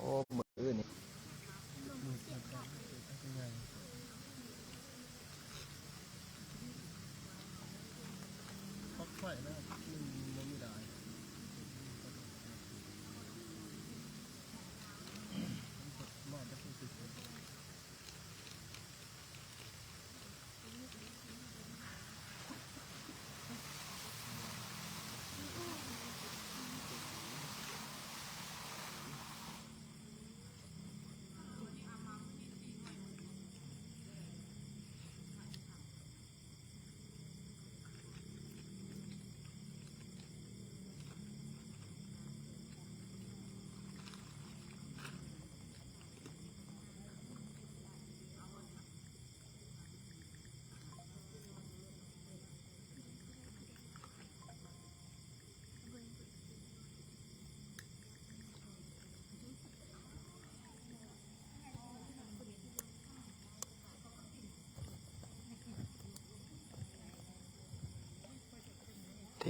มืออื่นนี่ไฟนะมันไม่ได้มาจะพูดถึง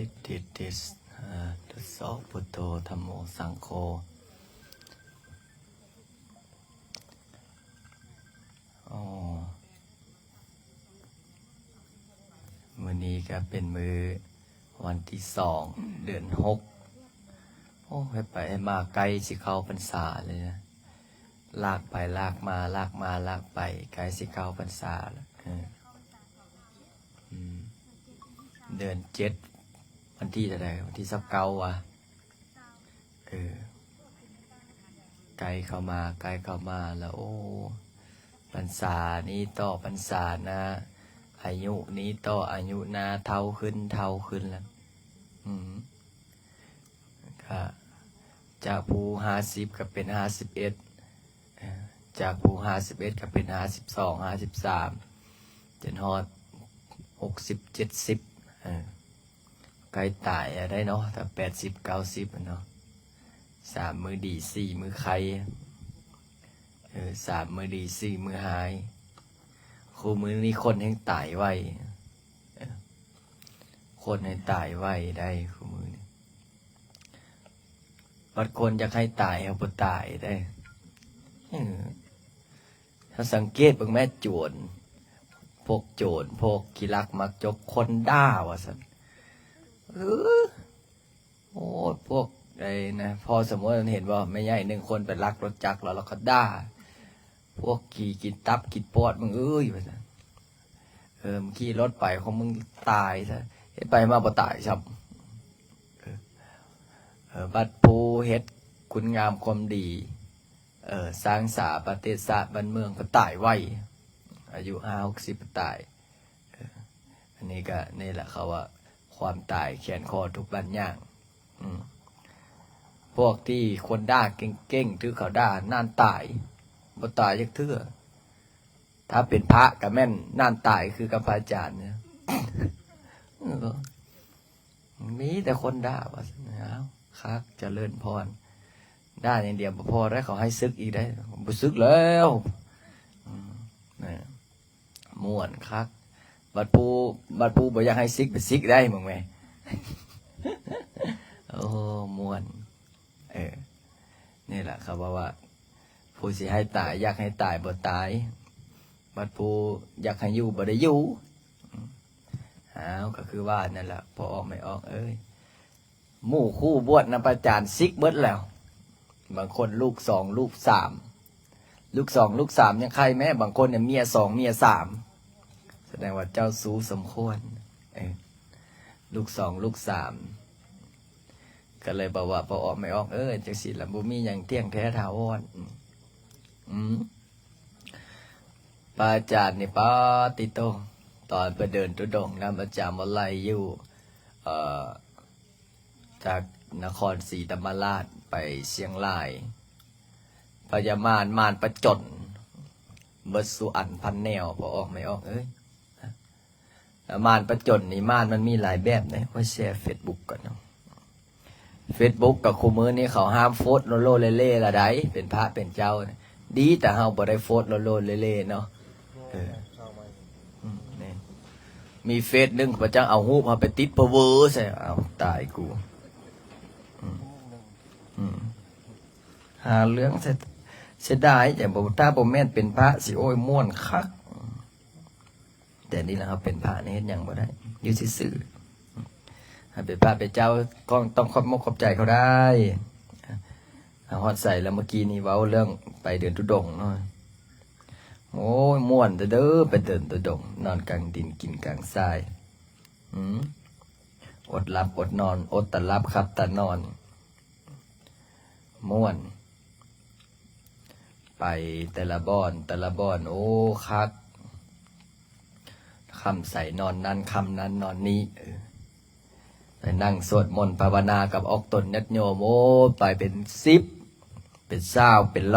ติดทดสอบพุทโธธัมโมสังโฆอ๋อมื้อนี้ก็เป็นมื้อวันที่2 เดือน 6โอ้ให้ไปให้มาไกลสิเข้าพรรษาเลยนะลากไปลากมาลากมาลากไปไกลสิเข้าพรรษาแล้วเดือน7วันที่เท่าไหร่วันที่29วะไกลเข้ามาแล้วโอ้พรรษานี้ต่อพรรษานะอายุนี้ต่ออายุนะเท่าขึ้นแล้วก็จากภู50ก็เป็น51จากภู51ก็เป็น52 53จนฮอด60 70ไกลตายได้เนาะถ้า80 90เนาะ3 มือดี4 มือไข้3 มือดี4 มือหายคู่มือนี้คนให้ตายไวคนให้ตายไวได้คู่มือนี้บางคนอยากให้ตายเอาบ่ตายได้ถ้าสังเกตบางแม่โจรพวกโจรพวกขี้ลักมักจกคนด่าว่าซั่นโอ้พวกไอ้นะพอสมมติเราเห็นว่าไม่ใหญ่1 คนไปลักรถจักรแล้วก็ด่าพวกกินตับกินปอดมึงว่าซั่นมึงขี่รถไปของมึงตายซะเฮ็ดไปมาบ่ตายครับบัดผู้เฮ็ดคุณงามความดีสร้างสาประเทศชาติบ้านเมืองก็ตายไวอายุ50-60ตายอันนี้ก็นี่แหละเขาว่าความตายแขนคอทุกบันย่างพวกที่คนด่าเก่งๆถือเขาด่าน่านตายบ่ตายจักเทื่อถ้าเป็นพระกับแม่นน่านตายคือกับพระอาจารย์เนี่ยมีแต่คนด่าว่าเอาคักเจริญพรด่าอย่างเดียวบ่พอได้เขาให้ซึกอีกได้บ่ซึกแล้วม่วนคักบัดผู้บ่อยากให้ซิกไปซิกได้มึงแม่โอ้ม่วนนี่แหละเขาบอกว่าผู้สิให้ตายอยากให้ตายบ่ตายบัดผู้อยากให้อยู่บ่ได้อยู่ก็คือว่านั่นแหละพอออกไม่ออกหมู่คู่บวชนำประจานซิกเบิดแล้วบางคนลูก2 ลูก3ลูก2 ลูก3ยังใครแม่บางคนเนี่ยเมีย2 เมีย3แสดงว่าเจ้าสู้สมควรลูก2 ลูก3ก็เลยบอกว่าพอออกไม่ออกจังสิล่ะบ่มีหยังเที่ยงแท้ถาวรพระอาจารย์นี่ปาติโตตอนไปเดินทุดงค์นำอาจารย์มาไล่อยู่จากนครศรีธรรมราชไปเชียงรายพญามารประจนเบิดสุอันพันแนวพอออกไม่ออกมารประจนนี่มันมีหลายแบบนะว่าแชร์ Facebook ก่อนเนาะ Facebook กับคู่มือนี่เขาห้ามโฟสโลโลเล่ๆละได้เป็นพระเป็นเจ้าดีแต่เฮาบ่ได้โฟสโลโลเล่ๆเนาะนี่มีเฟซนึงพระเจ้าเอารูปมาไปติดเพอเวอร์ใส่เอาตายกู หาเรื่องเสียดายแต่บอกถ้าผมแม่นเป็นพระสิโอ้ยม่วนคักแต่นี่แหละครับเป็นพระนี่เห็นอย่างบ่ได้อยู่ซื่อๆถ้าเป็นพระเป็นเจ้าก็ต้องขอบมกขอบใจเขาได้ฮอดใส่แล้วเมื่อกี้นี่เว้าเรื่องไปเดินทุดงค์เนาะโอ้ยม่วนเด้อไปเดินทุดงค์นอนกลางดินกินกลางทรายอดหลับอดนอนอดแต่หลับครับแต่นอนม่วนไปแต่ละบ่อนโอ้คักคำใส่นอนนั้นคำนั้นนอนนี้ไปนั่งสวดมนต์ภาวนากับออกตนญาติโยมโอ้ไปเป็น10เป็น20เป็น100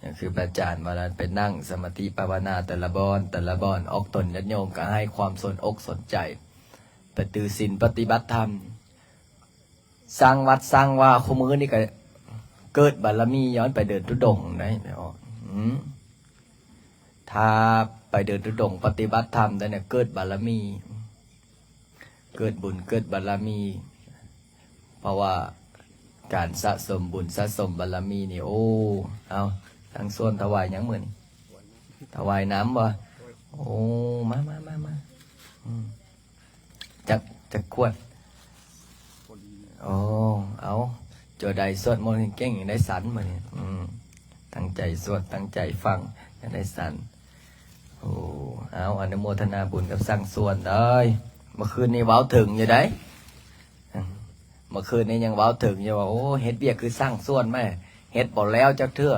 นี่คือพระอาจารย์เวลาไปนั่งสมาธิภาวนาแต่ละบ่อนออกตนญาติโยมก็ให้ความสนอกสนใจไปตือศีลปฏิบัติธรรมสร้างวัดสร้างว่าคู่มือนี่ก็เกิดบารมีย้อนไปเดินทุดงค์ได้ไม่ออกถ้าไปเดินทุดงค์ปฏิบัติธรรมได้เนี่ยเกิดบารมี เกิดบุญเกิดบารมี เพราะว่าการสะสมบุญสะสมบารมีนี่โอ้เอาทั้งส่วนถวายหยังมื้อนี่ถวายน้ำบ่โอ้มาจักขวดโอ้เอาเจอใดสวดมนต์เก่งอย่างได้สันมาเนี่ยตั้งใจสวดตั้งใจฟังอย่างได้สันโอ้เอาอนุโมทนาบุญกับสร้างส่วนเลยเมื่อคืนนี้เว้าถึงอยู่ได้เมื่อคืนนี้ยังเว้าถึงอยู่ว่าโอ้เฮ็ดเบี้ยคือสร้างส่วนแม่เฮ็ดบ่แล้วจักเทื่อ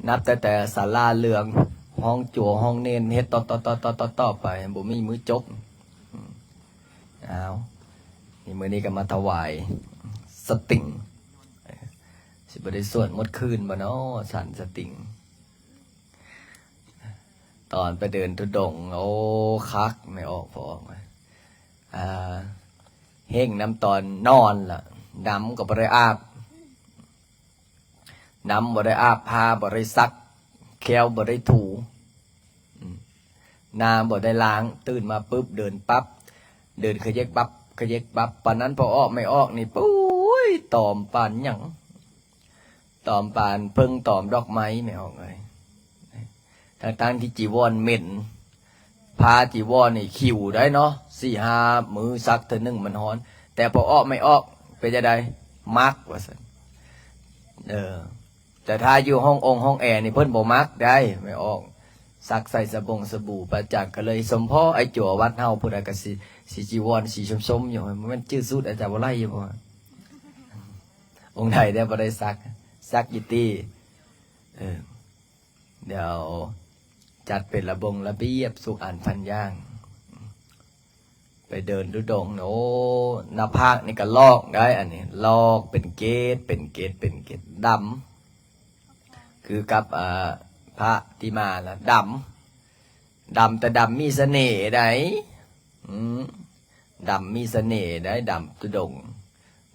นับแต่ศาลาเหลืองห้องจั่วห้องเนนเฮ็ดต่อไปบ่มีมือจบเอานี่มื้อนี้ก็มาถวายสติงสิบ่ได้สวดหมดคืนบ่เนาะสั่นสติงตอนไปเดินทุดงค์โอ้คักไม่ออกพอออกมาเฮ่งน้ำตอนนอนล่ะน้ำก็บ่ได้อาบน้ำบ่ได้อาบผ้าบ่ได้ซักแควบ่ได้ถูน้ำบ่ได้ล้างตื่นมาปุ๊บเดินปั๊บเดินขยเยกปั๊บปานนั้นพอออกไม่ออกนี่ปุ้ยตอมปานหยังตอมปานเพิ่งตอมดอกไม้ไม่ออกเลยทั้งที่จีวรเหม็นพาจีวรนี่ขิวได้เนาะ4-5 มือซักเท่านึงมันฮ้อนแต่พอออกไม่ออกเป็นจะได้มักว่าซั่นแต่ถ้าอยู่ห้องแอร์นี่เพิ่นบ่มักได้ไม่ออกซักใส่สบู่ประจักษ์ก็เลยสมพ่อไอ้จั่ววัดเฮาพุ่นน่ะก็สีจีวรสีส้มๆอยู่มันชื่อสุดอาจารย์บ่ไล่อยู่บ่องค์ใดได้บ่ได้ซักอยู่ติเดี๋ยวจัดเป็นระเบียบสุขอันพันย่างไปเดินทุดงค์โอ้หน้าผากนี่ก็ลอกได้อันนี้ลอกเป็นเกตดำคือกับพระที่มาละดำแต่ดำมีเสน่ห์ได้ดำมีเสน่ห์ได้ดำทุดงค์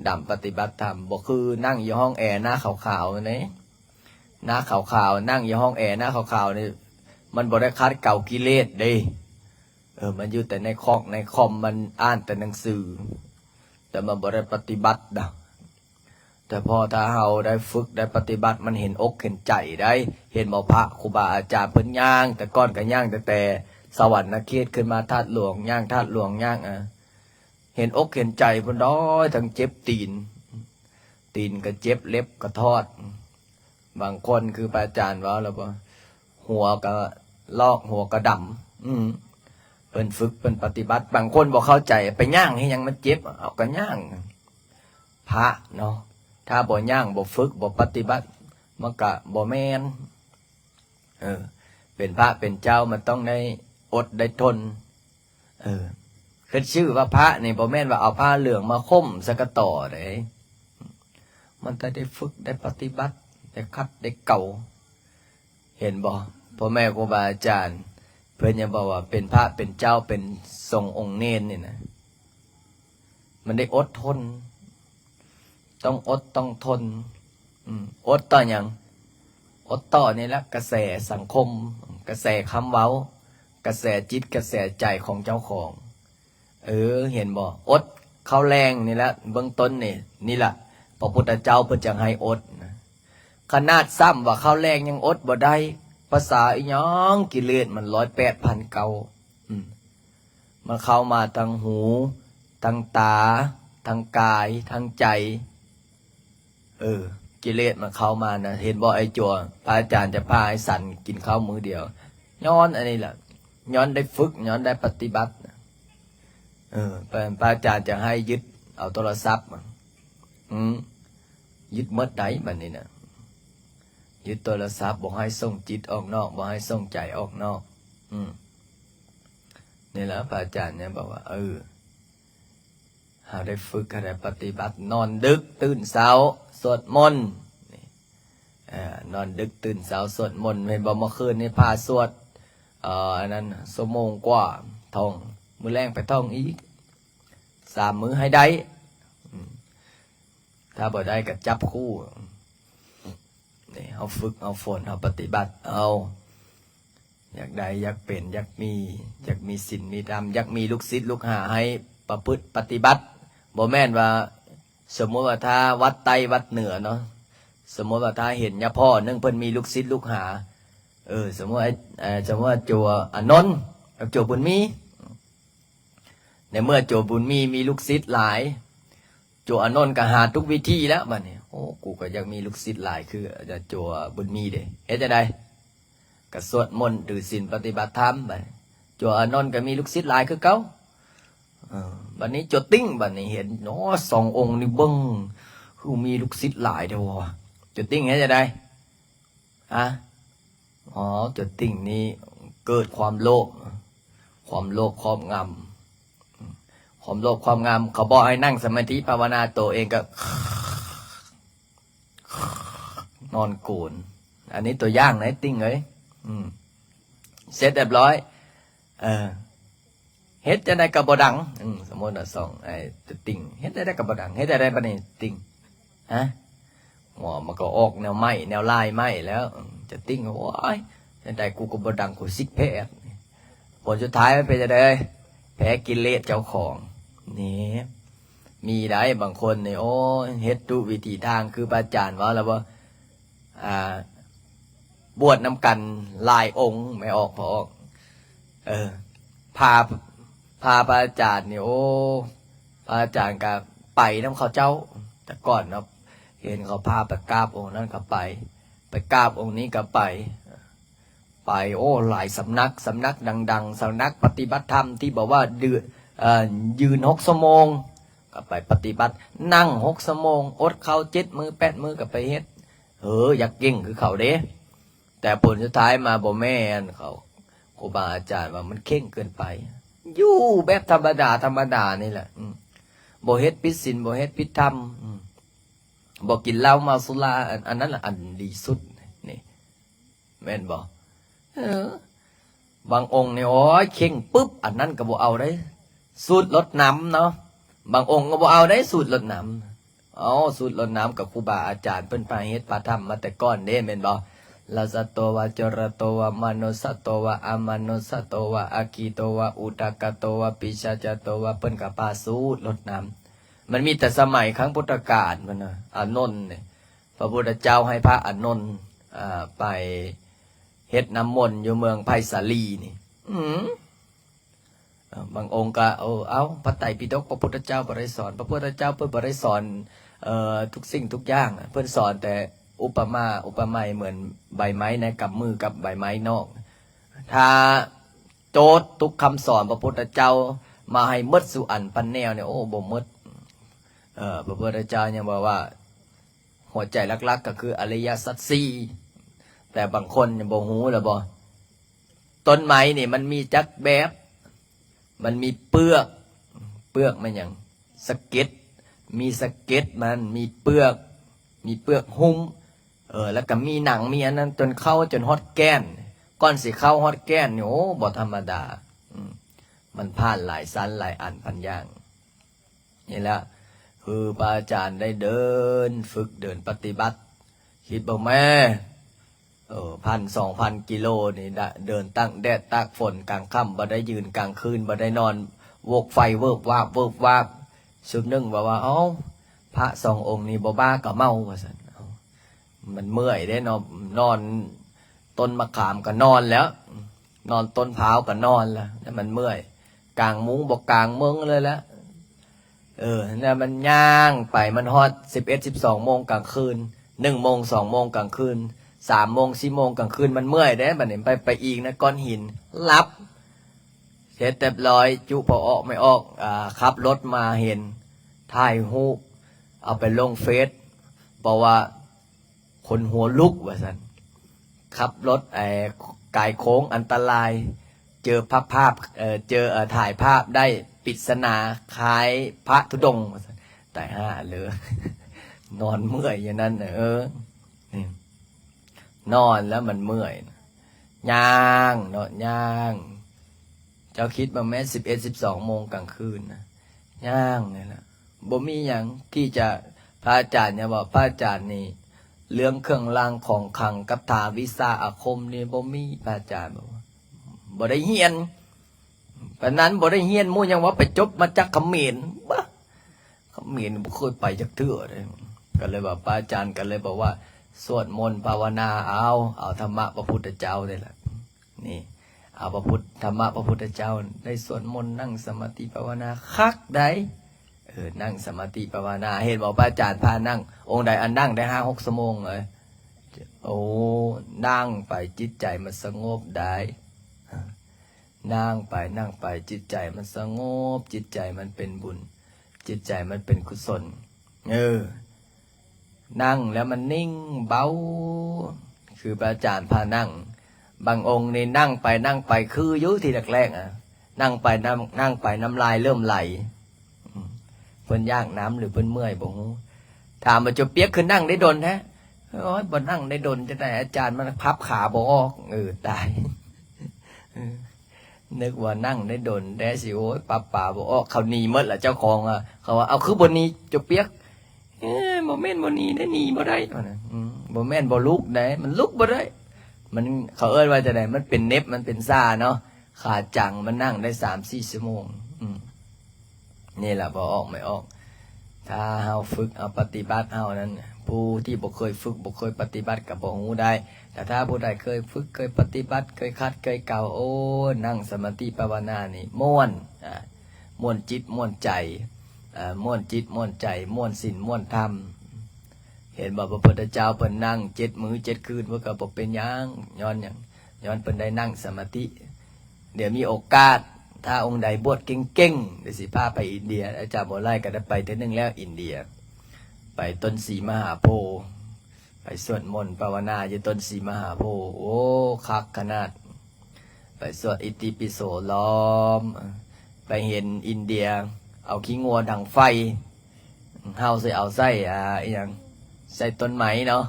ดำปฏิบัติธรรมบ่คือนั่งอยู่ห้องแอร์หน้าขาวๆนี่หน้าขาวๆนั่งอยู่ห้องแอร์หน้าขาวๆนี่มันบ่ได้คัดเก่ากิเลสเด้มันอยู่แต่ในคอมมันอ่านแต่หนังสือแต่มันบ่ได้ปฏิบัตินะแต่พอถ้าเฮาได้ฝึกได้ปฏิบัติมันเห็นอกเห็นใจได้เห็นหมอพระครูบาอาจารย์เพิ่นย่างแต่ก้อนก็ย่างแต่สวรรค์เขตขึ้นมาธาตุหลวงย่างธาตุหลวงย่างเห็นอกเห็นใจเพิ่นด้อยทั้งเจ็บตีนก็เจ็บเล็บก็ทอดบางคนคือพระอาจารย์ว่าแล้วบ่หัวก็ลอกหัวก็ดำเพิ่นฝึกเพิ่นปฏิบัติบางคนบ่เข้าใจไปย่างให้ยังมันเจ็บเอาก็ย่างพระเนาะถ้าบ่ย่างบ่ฝึกบ่ปฏิบัติมันก็บ่แม่นเป็นพระเป็นเจ้ามันต้องได้อดได้ทนคือชื่อว่าพระนี่บ่แม่นว่าเอาผ้าเหลืองมาค้มซะก็ต่อได้มันต้องได้ฝึกได้ปฏิบัติได้คัดได้เก่าเห็นบ่พ่อแม่ครูบาอาจารย์เพิ่นยังบอกว่าเป็นพระเป็นเจ้าเป็นทรงองค์เนรนี่นะมันได้อดทนต้องอดต้องทนอดต่ออย่างอดต่อนี่ละกระแสสังคมกระแสคำเว้ากระแสจิตกระแสใจของเจ้าของเห็นบ่อดเข้าแรงนี่ละเบื้องต้นนี่ละ พระพุทธเจ้าเพิ่นจังให้อดนะขนาดซ้ำว่าข้าวแรงยังอดบ่ได้ภาษาอีหยังกิเลสมัน108,000เก่ามันเข้ามาทางหูทางตาทางกายทางใจกิเลสมันเข้ามานะเห็นบ่ไอ้จัวพระอาจารย์จะพาให้สันกินข้าวมื้อเดียวย้อนอันนี้แหละย้อนได้ฝึกย้อนได้ปฏิบัติพระอาจารย์จะให้ยึดเอาโทรศัพท์ยึดมัดไหนบัดนี้นะยึดโทรศัพท์บอกให้ส่งจิตออกนอกบอกให้ส่งใจออกนอกนี่แหละพระอาจารย์เนี่ยบอกว่าหาได้ฝึกหาได้ปฏิบัตินอนดึกตื่นเช้าสวดมนต์นอนดึกตื่นเช้าสวดมนต์เห็นบอกเมื่อคืนนี่พาสวดอันนั้นชั่วโมงกว่าท่องมื้อแรงไปท่องอีก3 มื้อให้ได้ถ้าบ่ได้ก็จับคู่นี่เอาฝึกเอาฝนเอาปฏิบัติเอาอยากได้อยากเป็นอยากมีศีลมีธรรมอยากมีลูกศิษย์ลูกหาให้ประพฤติปฏิบัติบ่แม่นว่าสมมติว่าถ้าวัดไตวัดเหนือเนาะสมมติว่าถ้าเห็นยาพ่อนึงเพิ่นมีลูกศิษย์ลูกหาสมมติว่าจัวอนนท์กับจัวบุญมีในเมื่อจัวบุญมีลูกศิษย์หลายจัวอนนท์ก็หาทุกวิธีแล้วบัดนี้โอ้กูก็อยากมีลูกศิษย์หลายคือจะจัวบุญมีเด้เฮ็ดจังได๋ก็สวดมนต์ถือศีลปฏิบัติธรรมบัดจัวอนนท์ก็มีลูกศิษย์หลายคือเก่าบัดนี้จัวติ้งบัดนี้เห็นเนาะ2 องค์นี่เบิ่งคือมีลูกศิษย์หลายเด้อว่ะจัวติ้งเฮ็ดจังได๋จัวติ้งนี้เกิดความโลภครอบงำความโลภความงามเขาบอกให้นั่งสมาธิภาวนาตัวเองก็นอนโกนอันนี้ตัวอย่างนะติ้งเอ้ยเสร็จเรียบร้อยเฮ็ดจะได้กับบดังสมมติว่าไอ้ตัวติ้งเฮ็ดได้กับบดังเฮ็ดได้ปะนี่ติ้งหัวมันก็ออกแนวไหม้แนวลายไหม้แล้วจะติ้งโอ้ยได้กูกับบดังกูซิกแพ้ผลสุดท้ายมันเป็นจะได้แพ้กิเลสเจ้าของนี่มีได้บางคนเนี่ยโอ้เฮ็ดทุกวิธีทางคือพระอาจารย์ว่าแล้วว่าบวชน้ำกันหลายองค์ไม่ออกพอออกพาพระอาจารย์เนี่ยโอ้พระอาจารย์ก็ไปน้ำเขาเจ้าแต่ก่อนเนาะเห็นเขาพาไปกราบองค์นั้นก็ไปกราบองค์นี้ก็ไปโอ้หลายสำนักดังๆสำนักปฏิบัติธรรมที่บอกว่ายืน6 ชั่วโมงก็ไปปฏิบัตินั่ง6 ชั่วโมงอดข้าว7 มื้อ8 มื้อก็ไปเฮ็ดอยากเก่งคือเขาเด้แต่ผลสุดท้ายมาบ่แม่นเขาครูบาอาจารย์ว่ามันเข่งเกินไปอยู่แบบธรรมดานี่แหละบ่เฮ็ดผิดศีลบ่เฮ็ดผิดธรรมบ่กินเหล้าเมาสุราอันนั้นล่ะอันดีสุดนี่แม่นบ่บางองค์เนี่ยโอ้ยเข่งปุ๊บอันนั้นก็บ่เอาได้สูตรลดน้ำเนาะบางองค์ก็บ่เอาได้สูตรลดน้ำสูตรลดน้ำกับครูบาอาจารย์เพิ่นพาเฮ็ดพาทำมาแต่ก่อนเด้แม่นบ่ลาสโตวะจรโตวะมโนสโตวะอมโนสโตวะอากีโตวะอุตกโตวะปิชาจโตวะเพิ่นก็พาสูตรลดน้ำมันมีแต่สมัยครั้งพุทธกาลมันน่ะอานนท์เนี่ยพระพุทธเจ้าให้พระอานนท์ไปเฮ็ดน้ำมนต์อยู่เมืองไผ่สาลีนี่บางองค์ก็เอาพระไตรปิฎกพระพุทธเจ้าบ่ได้สอนพระพุทธเจ้าเพิ่นบ่ได้สอนทุกสิ่งทุกอย่างเพิ่นสอนแต่อุปไมยเหมือนใบไม้ในกับมือกับใบไม้นอกถ้าโจทย์ทุกคำสอนพระพุทธเจ้ามาให้หมดสุอันปันแนวเนี่ยโอ้บ่หมดพระพุทธเจ้ายังบอกว่าหัวใจลักๆก็คืออริยสัจ4แต่บางคนยังบ่ฮู้แล้วบ่ต้นไม้นี่มันมีจักแบบมันมีเปลือกมันอย่างสะเก็ดมีสะเก็ดมันมีเปลือกหุ้มแล้วก็มีหนังมีอันนั้นจนเข้าจนฮอดแก้นก้อนสิเข้าฮอดแก้นเนี่ยโอ้บ่ธรรมดามันผ่านหลายชั้นหลายอันพันอย่างนี่แหละคือพระอาจารย์ได้เดินฝึกเดินปฏิบัติคิดบ่แม่1,000-2,000 กิโลนี่เดินตั้งแดดตากฝนกลางค่ำบ่ได้ยืนกลางคืนบ่ได้นอนวกไฟเวิบวาบสุดนึงว่า พระสององค์นี้บ่บ้าก็เมาว่าซั่นเอามันเมื่อยได้นอนต้นมะขามก็นอนแล้ว นอนต้นพร้าวก็นอนแล้วแล้วมันเมื่อยกลางมุ้งบอกกลางเมืองเลยแล้วเนี่ยมันย่างไปมันฮอด11-12 โมงกลางคืน1 โมง 2 โมงกลางคืน3 โมง 4 โมงกลางคืนมันเมื่อยได้บัดนี้ไปอีกนะก้อนหินรับเสร็จเรียบร้อยจุพอออกไม่ออกขับรถมาเห็นถ่ายรูปเอาไปลงเฟซบอกว่าคนหัวลุกว่าซั่นขับรถกายโค้งอันตรายเจอภาพเจอถ่ายภาพได้ปริศนาคล้ายพระธุดงค์แต่ห่าเลย นอนเมื่อยอย่างนั้นนี่นอนแล้วมันเมื่อยย่างเนาะย่างเจ้าคิดมาแม้11-12 โมงกลางคืนนะย่างนี่แหละบ่มีอย่างที่จะพระอาจารย์เนี่ยบอกพระอาจารย์นี่เรื่องเครื่องรางของขลังกับถาวิชาอาคมนี่บ่มีพระอาจารย์บอกว่าบ่ได้เฮียนปานนั้นบ่ได้เฮียนหมู่ยังว่าไปจบมาจากเขมรบ้าเขมรบ่เคยไปจักเทื่อเลยก็เลยว่าพระอาจารย์ก็เลยบอกว่าสวดมนต์ภาวนาเอาธรรมะพระพุทธเจ้าได้ละนี่เอาพระพุทธธรรมะพระพุทธเจ้าได้สวดมนต์นั่งสมาธิภาวนาคักได้นั่งสมาธิภาวนาเห็นบอกพระอาจารย์พานั่งองค์ใดอันนั่งได้5-6 ชั่วโมงเลยโอ้นั่งไปจิตใจมันสงบได้นั่งไปจิตใจมันสงบจิตใจมันเป็นบุญจิตใจมันเป็นกุศลนั่งแล้วมันนิ่งเบาคือพระอาจารย์พานั่งบางองค์นี่นั่งไปคือยุที่แรกๆนั่งไปน้ำลายเริ่มไหลเพิ่นย่างน้ำหรือเพิ่นเมื่อยบ่ฮู้ถามว่าจะเปียกคือนั่งได้ดนแท้โอ้ยบ่นั่งได้ดนจะได้อาจารย์มันพับขาบ่ออกตายนึกว่านั่งได้ดนได้สิโอ้ยป่าบ่ออกเขาหนีหมดล่ะเจ้าของเขาว่าเอาคือบ่หนีจะเปียกบ่แม่นบ่หนีได้หนีบ่ได้บ่แม่นบ่ลุกได้มันลุกบ่ได้มันเขาเอิ้นว่าจะได้มันเป็นเน็บมันเป็นซ่าเนาะขาจังมันนั่งได้3-4 ชั่วโมงนี่แหละพอออกไม่ออกถ้าเฮาฝึกเอาปฏิบัติเฮานั้นผู้ที่บ่เคยฝึกบ่เคยปฏิบัติก็บ่ฮู้ได้แต่ถ้าผู้ใดเคยฝึกเคยปฏิบัติเคยคัดเคยเก่าโอ้นั่งสมาธิภาวนานี่ม่วนม่วนจิตม่วนใจม่วนจิตม่วนใจม่วนศีลม่วนธรรมเห็นบ่พระพุทธเจ้าเพิ่นนั่ง7 มื้อ 7 คืนเพิ่นก็บ่เป็นหยังย้อนเพิ่นได้นั่งสมาธิเดี๋ยวมีโอกาสถ้าองค์ใดบวชเก่งๆเดี๋ยวสิพาไปอินเดียอาจารย์บ่ไล่ก็ได้ไปเทื่อนึงแล้วอินเดียไปต้นศรีมหาโพธิ์ไปสวดมนต์ภาวนาอยู่ต้นศรีมหาโพธิ์โอ้คักขนาดไปสวดอิติปิโสล้อมไปเห็นอินเดียเอาขี้งัวดังไฟเฮาสิเอาไส้อีหยังใส่ต้นไม้เนาะ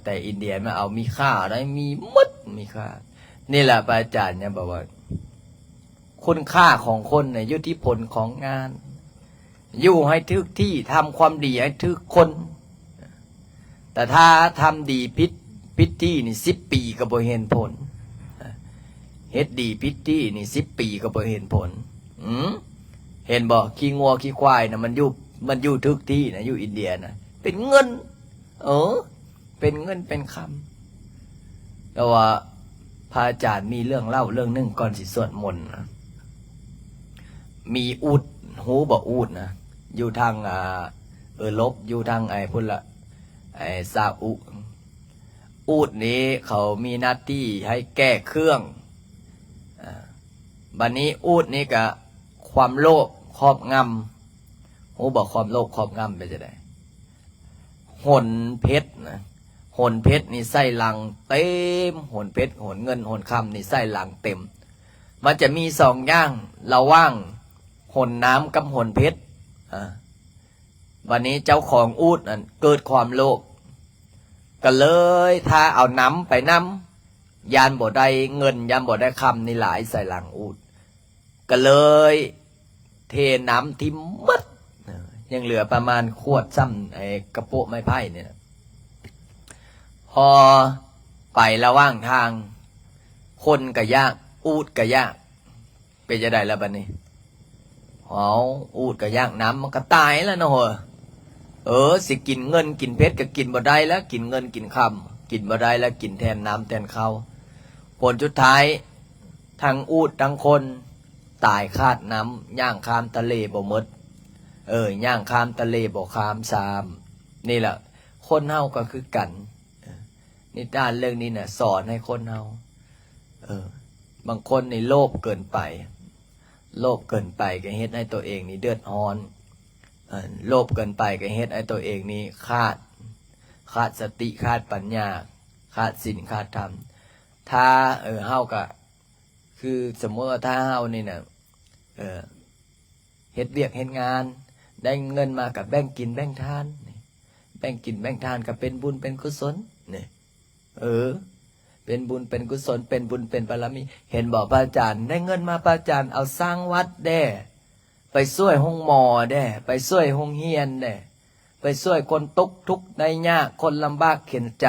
แต่อินเดียมันเอามีค่าได้มีมดมีค่านี่แหละพระอาจารย์เนี่ยบอกว่าคุณค่าของคนเนี่ยอยู่ที่ผลของงานอยู่ให้ทึกที่ทำความดีให้ทึกคนแต่ถ้าทำดีพิษที่นี่10 ปีก็บ่เห็นผลเฮ็ดดีพิษที่นี่10 ปีก็บ่เห็นผลเห็นบ่ขี้งัวขี้ควายนะมันอยู่ทึกที่นะอยู่อินเดียนะเป็นเงินเป็นเงินเป็นคำแต่ว่าพระอาจารย์มีเรื่องเล่าเรื่องนึงก่อนสิสวดมนต์นะมีอูฐหูบ่อูฐนะอยู่ทางลบอยู่ทางพุ่นละซาอุอูฐนี้เขามีหน้าที่ให้แก้เครื่องบัดนี้อูฐนี้ก็ความโลภครอบงำหูบอกความโลภครอบงำไปจะได้หนเพชรนะหนเพชรนี่ไส้ลังเต็มหนเพชรหนเงินหนคำนี่ไส้ลังเต็มมันจะมี2 อย่างระหว่างหนน้ำกับหนเพชรวันนี้เจ้าของอูฐนั่นเกิดความโลภก็เลยถ้าเอาน้ำไปน้ำยานบ่ได้เงินยานบ่ได้คำนี่หลายใส่หลังอูฐก็เลยเทน้ำทิมมัดยังเหลือประมาณขวดซ้ำกระโปะไม้ไผ่เนี่ยพอไประหว่างทางคนก็ยากอูฐก็ยากเป็นจะได้แล้วบัดนี้อูฐก็ยากน้ำมันก็ตายแล้วเนาะ สิกินเงินกินเพชรก็กินบ่ได้แล้วกินเงินกินคำกินบ่ได้แล้วกินแทนน้ำแทนข้าวผลสุดท้ายทั้งอูฐทั้งคนตายคาดน้ำย่างข้ามทะเลบ่หมดย่างข้ามทะเลบ่ข้ามซามนี่แหละคนเฮาก็คือกันนิทานเรื่องนี้น่ะสอนให้คนเฮาบางคนในโลภเกินไปโลภเกินไปก็เฮ็ดให้ตัวเองนี่เดือดร้อนโลภเกินไปก็เฮ็ดให้ตัวเองนี่ขาดสติขาดปัญญาขาดศีลขาดธรรมถ้าเฮาก็คือสมมติว่าถ้าเฮานี่น่ะเฮ็ดเวียกเฮ็ดงานได้เงินมากับแบ่งกินแบ่งทานแบ่งกินแบ่งทานก็เป็นบุญเป็นกุศลนี่เป็นบุญเป็นกุศลเป็นบุญเป็นบารมีเห็นบอกพระอาจารย์ได้เงินมาพระอาจารย์เอาสร้างวัดแด่ไปช่วยห้องหมอแด่ไปช่วยห้องเฮียนแด่ไปช่วยคนตกทุกข์ในยากคนลำบากเข็นใจ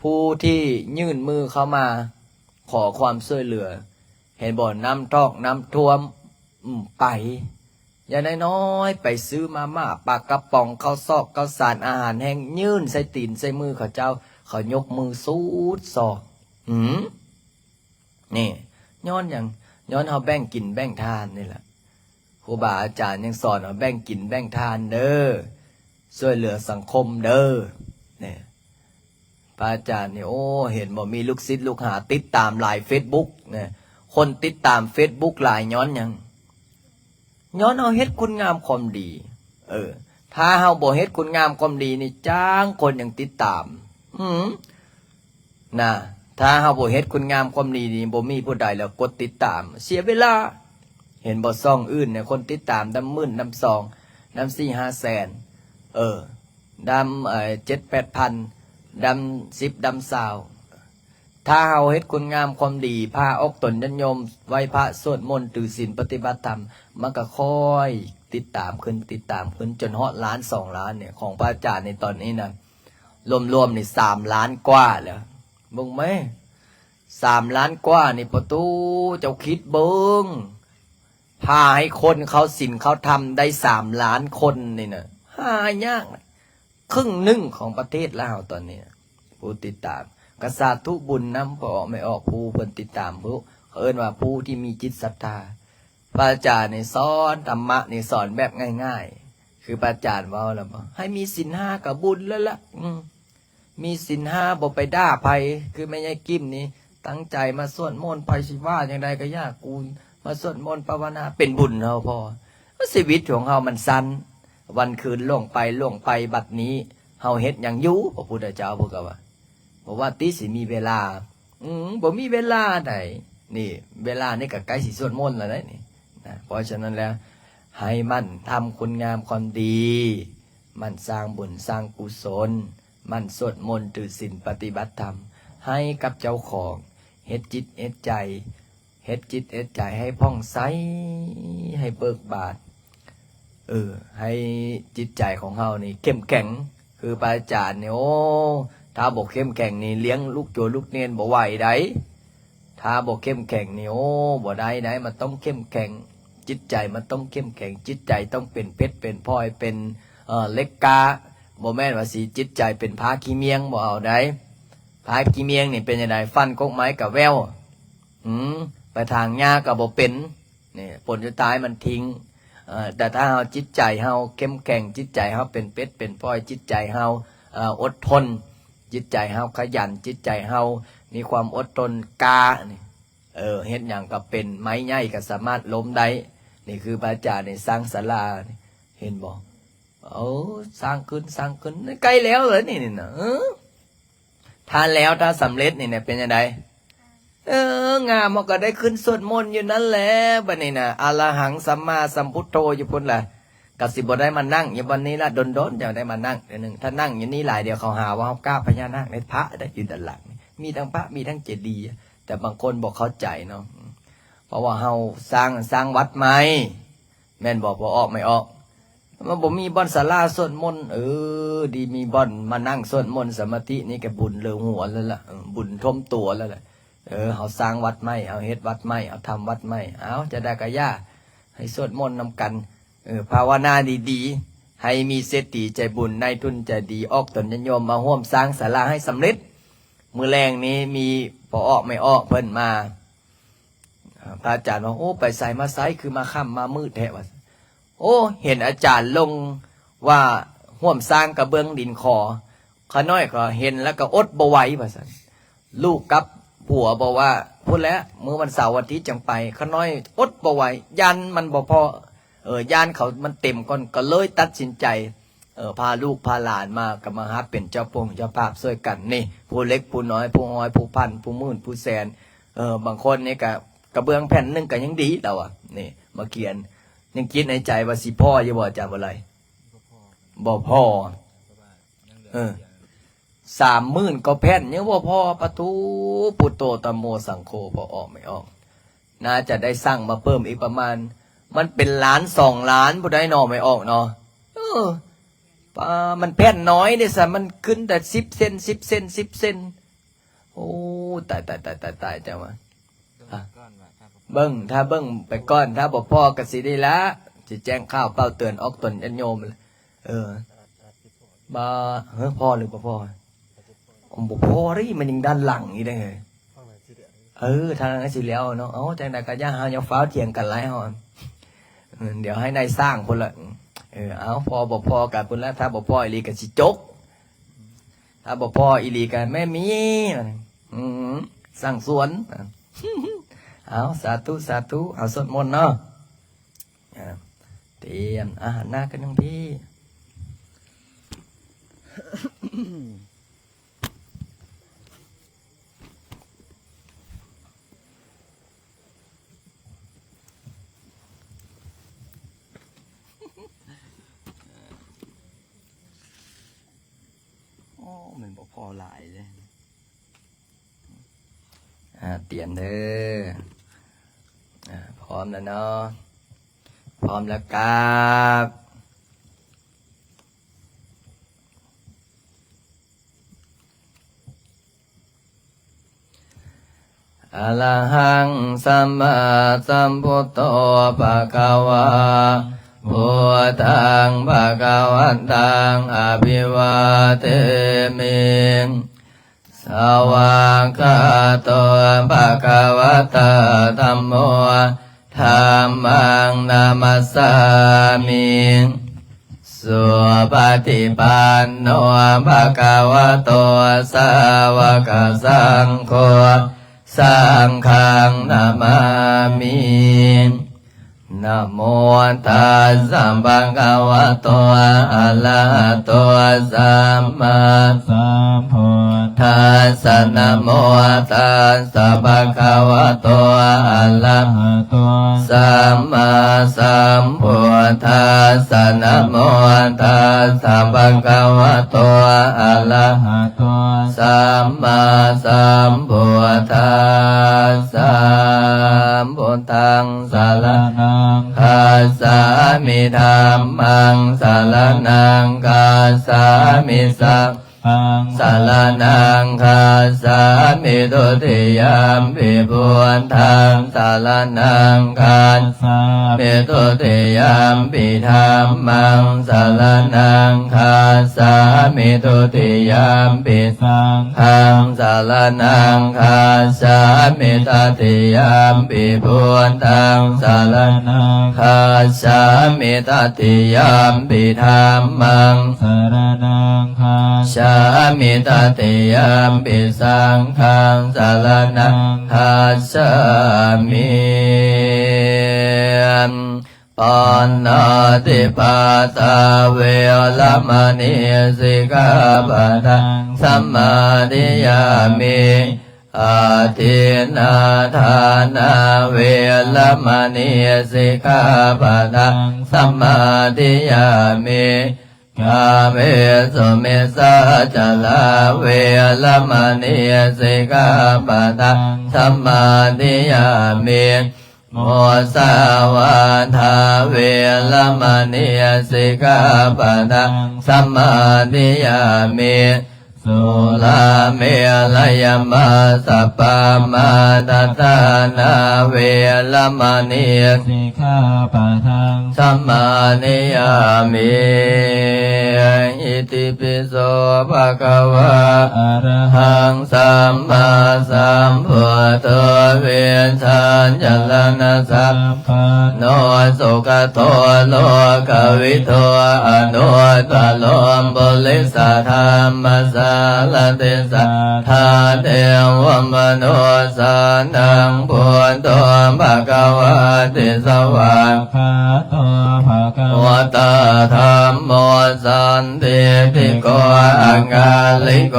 ผู้ที่ยื่นมือเข้ามาขอความช่วยเหลือเห็นบ่น้ำทอกน้ำท่วมไปอย่างน้อยๆไปซื้อมาม่าปลากระป๋องข้าวซอกข้าวสารอาหารแห้งยื่นใส่ตีนใส่มือเขาเจ้าเขายกมือสูดซอกนี่ย้อนเอาแบ่งกินแบ่งทานนี่แหละครูบาอาจารย์ยังสอนเอาแบ่งกินแบ่งทานเด้อช่วยเหลือสังคมเด้อเนี่ยพระอาจารย์เนี่ยเห็นบอกมีลูกศิษย์ลูกหาติดตามหลาย Facebook เนี่ยคนติดตาม Facebook หลายย้อนเอาเฮ็ดคุณงามความดีถ้าเฮาบ่เฮ็ดคุณงามความดีนี่จ้างคนยังติดตามนะถ้าเฮาบ่เฮ็ดคุณงามความดีนี่บ่มีผู้ใดแล้วกดติดตามเสียเวลาเห็นบ่ซ่องอื่นเนี่ยคนติดตามดำหมื่นดำ2ดำ4-5 แสนดำ7-8 พันดำ10ดำ20ถ้าเฮาเฮ็ดคุณงามความดีพาออกตนญาติโยมไหว้พระสวดมนต์ถือศีลปฏิบัติธรรมมันก็ค่อยติดตามขึ้นจนฮอดล้าน2 ล้านเนี่ยของพระอาจารย์ในตอนนี้นะรวมๆนี่3 ล้านกว่าแล้วเบิ่งไหม3 ล้านกว่านี่ประตูเจ้าคิดเบิ่งพาให้คนเขาศีลเขาธรรมได้3 ล้านคนนี่นะหายากนะครึ่งหนึ่งของประเทศลาวตอนนี้ผู้ติดตามกษัตริย์ทุบุญน้ำพอไม่ออกผู้เพิ่นติดตามผู้เอิ้นว่าผู้ที่มีจิตศรัทธาพระอาจารย์นี่สอนธรรมะนี่สอนแบบง่ายๆคือพระอาจารย์ว่าแล้วให้มีศีล5กับบุญแล้วล่ะมีศีล5บ่ไปด่าไผคือไม่ใช่กิ้มนี่ตั้งใจมาสวดมนต์ไปสิว่าอย่างใดก็ยากกูมาสวดมนต์ภาวนาเป็นบุญเฮาพอชีวิตของเฮามันสั้นวันคืนล่วงไปบัดนี้เฮาเฮ็ดหยังอยู่พระพุทธเจ้าพูดก็ว่าบอกว่าติสิมีเวลาบ่มีเวลาใดนี่เวลานี่ก็ใกล้สิสวดมนต์แล้วนี่นะเพราะฉะนั้นแล้วให้มันทำคุณงามความดีมันสร้างบุญสร้างกุศลมันสวดมนต์ถือศีลปฏิบัติธรรมให้กับเจ้าของเฮ็ดจิตเฮ็ดใจให้ผ่องใสให้เบิกบานให้จิตใจของเฮานี่เข้มแข็งคือพระอาจารย์เนี่ยถ้าบอกเข้มแข็งนี่เลี้ยงลูกโจลูกเนียนบ่ไหวได้ถ้าบอกเข้มแข็งนี่บ่ได้มันต้องเข้มแข็งจิตใจมันต้องเข้มแข็งจิตใจต้องเป็นเพชรเป็นพลอยเป็นเหล็กกาบ่แม่นว่าสิจิตใจเป็นผ้าขี้เมียงบ่เอาได้ผ้าขี้เมียงนี่เป็นจังไดฟันกกไม้กับแววไปทางหญ้าก็บ่เป็นนี่ผลสุดท้ายมันทิ้งแต่ถ้าเฮาจิตใจเฮาเข้มแข็งจิตใจเฮาเป็นเพชรเป็นพลอยจิตใจเฮาอดทนจิตใจเฮาขยันจิตใจเฮามีความอดทนกานี่เฮ็ดหยังก็เป็นไม้ใหญ่ก็สามารถล้มได้นี่คือพระอาจารย์นี่สร้างศาลาเห็นบ่สร้างขึ้นใกล้แล้วเหรอนี่น่ะถ้าสำเร็จนี่เนี่ยเป็นจังไดงามมันก็ได้ขึ้นสวดมนต์อยู่นั่นแหละบัดนี้น่ะอะระหังสัมมาสัมพุทโธอยู่พุ่นล่ะก็สิบ่ได้มานั่งอยู่วันนี้ละดนๆจะได้มานั่งเดี๋ยวนึงถ้านั่งอยู่นี่หลายเดี๋ยวเขาหาว่าเฮากล้าพญานาคในพระได้อยู่ด้านหลังมีทั้งพระมีทั้งเจดีย์แต่บางคนบอกเข้าใจเนาะเพราะว่าเฮาสร้างวัดใหม่แม่นบอกบ่ออกไม่ออกมันบ่มีบ่อนศาลาสวดมนต์ดีมีบ่อนมานั่งสวดมนต์สมาธินี่ก็บุญเลือหัวแล้วล่ะบุญท่วมตัวแล้วล่ะเขาสร้างวัดใหม่เอาเฮ็ดวัดใหม่เอาทำวัดใหม่เอาจะได้กะย่าให้สวดมนต์นำกันภาวนาดีๆ ให้มีเศรษฐีใจบุญนายทุนใจดีออกตนญาติโยมมาร่วมสร้างศาลาให้สำเร็จมื้อแรงนี้มีพอออกไม่ออกเพิ่นมาพระอาจารย์ว่าโอ้ไปใส่มาไซคือมาค่ำมามืดแท้ว่าโอ้เห็นอาจารย์ลงว่าร่วมสร้างกระเบื้องดินคอขาน้อยก็เห็นแล้วก็อดบ่ไหวว่าซั่นลูกกับผัวบอกว่าพูดแล้วมื้อวันเสาร์วันอาทิตย์จังไปขาน้อยอดบ่ไหวยันมันบ่พอยานเขามันเต็มก่อนก็เลยตัดสินใจพาลูกพาหลานมากับมาหาเป็นเจ้าพงเจ้าภาพช่วยกันนี่ผู้เล็กผู้น้อยผู้น้อยผู้พันผู้หมื่นผู้แสนบางคนนี่ก็กระเบื้องแผ่นนึงก็ยังดีแล้วอ่ะนี่มาเขียนยังคิดในใจว่าสิพ่ออย่าบอกจำอะไรบ่พ่อ30,000ก็แผ่นยังบ่พ่อปะทูปุตโตตโมสังโฆพอออกไม่ออกน่าจะได้สร้างมาเพิ่มอีกประมาณมันเป็นล้าน2 ล้านผู้ใดนอไม่ออกเนาะมันแผ่นน้อยเนี่ยสิมันขึ้นแต่10 เซน10 เซน10 เซนโอ้ตายจังวะเบิ้งถ้าเบิ้งไปก้อนถ้าบอกพ่อก็สิได้ละสิแจ้งข้าวเป้าเตือนออกตนญาติโยมบ่พ่อหรือบ่พ่อบ่พ่อรี่มันยังด้านหลังอีกได้ไงทางนั้นสิแล้วเนาะจังได๋ก็อย่าหาอย่าฟ้าวเถียงกันหลายฮอนเดี๋ยวให้นายสร้างพุ่นละพอบ่พอกันพุ่นละถ้าบ่พออีหลีก็สิจกถ้าบ่พออีหลีก็แม่มีสร้างสวนสาธุสาธุเอาสวดมนต์เนาะเตรียมอาหารหน้ากันทั้งพี่มันบอกพอหลายเลยเตรียมเด้อพร้อมแล้วเนาะพร้อมแล้วครับอะระหังสัมมาสัมพุทโธภะคะวาพุทธังภะคะวันตังอภิวาเทมิสวากขาโตภะคะวะตาธัมโมธัมมังนามัสสามิสุปฏิปันโนภะคะวะโตสาวกสังโฆสังฆังนามามินะโมตัสสะภะคะวะโตอะระหะโตสัมมาสัมพุทธัสสะนะโมตัสสะภะคะวะโตอะระหะโตสัมมาสัมพุทธัสสะนะโมตัสสะภะคะวะโตอะระหะโตสัมมาสัมพุทธัสสะพุทธังสรณังคัสสามิธัมมังสรณังคัสสามิสังฆังสรณังคัสสามิทุติยมปิพุทธังสรณังคัสสามิทุติยมปิธัมมังสรณังคัสสามิทุติยมปิสังฆังสรณังคัสสามิตติยมปิพุทธังสรณังคัสสามิตติยมปิธัมมังสรณังคัสสามิตติยมปิสังฆังสรณังคัสสามิปันนาติปาตาเวรมณีสิกขาปะทังสัมมาทิยามิอาทินาทานาเวรมณีสิกขาปะทังสัมมาทิยามิกาเมสุเมสาจลาเวรมณีสิกขาปะทังสัมมาทิยามิโมสาวาทาเวรมณีสิกขาปะทังสัมมาทิยามิส สุลาเมลยมัสสปามาทัฏฐานาเวรมณีสิกขาปะทัง สัมมานิยามิอิติปิโสภะคะวะ อะระหะ หังสัมมาสัมพุทโธเวชัญญลนะสัพ ปะ โนสุขโตโลกวิโตอนุตตโลบุริสธรรมสารติสัทธาเทวมนุสานังพุทโธภะคะวะติสวะ ภะโตภะคะวะ วัตธรรมโมสันติภิโกอังกาลิโก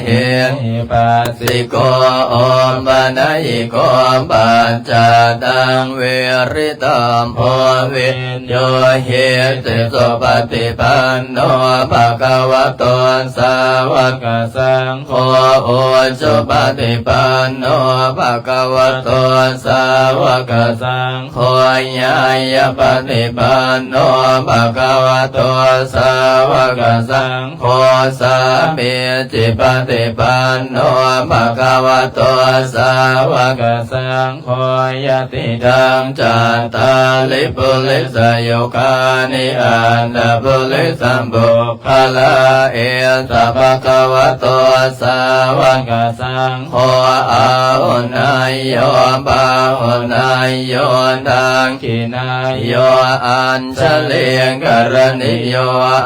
เอ อิปัสสิ สิโกโอมปนัยโกปัจจตังเวริตามโพวินโยเหติสุปฏิปันโนภะคะวะโตสาวกสังโฆโอสุปฏิปันโนภะคะวะโตสาวกสังโฆญาญปฏิปันโนภะคะวะโตสาวกสังโฆสามีจิปฏิปันโนภะคะวะโตสาวกสังโฆยติทังจัตตาลิปุริสโยคานิอันตปุริสัมบุคลาเอสะภะคะวะโตสาวกสังโฆอาหุนายโยปาหุนายโยทังขินายโยอัญชลีกรณิโย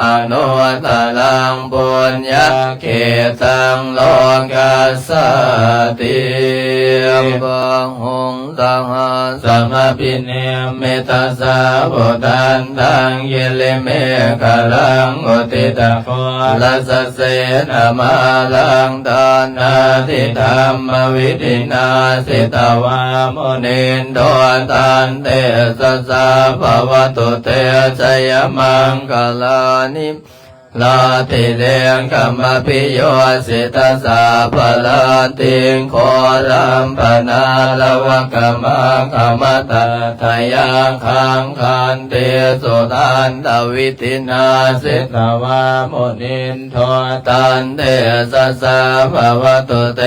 อนุตตลังปุญญเขตังโลกัสสติปะหงสหสมปิเนเมตตาสาบุตันตังเยเลเมฆลังอุติตะโคลัสเสนามาลังตานาทิธรรมวิธินาสิตวามุนินโดตันเตสสะภวตุเตชยมังคลานิลาติเลงกัมมปิโยสิตาสาภลาติงโครัมปนาลวะกัมมังกัมมตะทายังขังคันเตสุตันตวิตินาสิตวามุนินโทตันเตสสะภวตุเต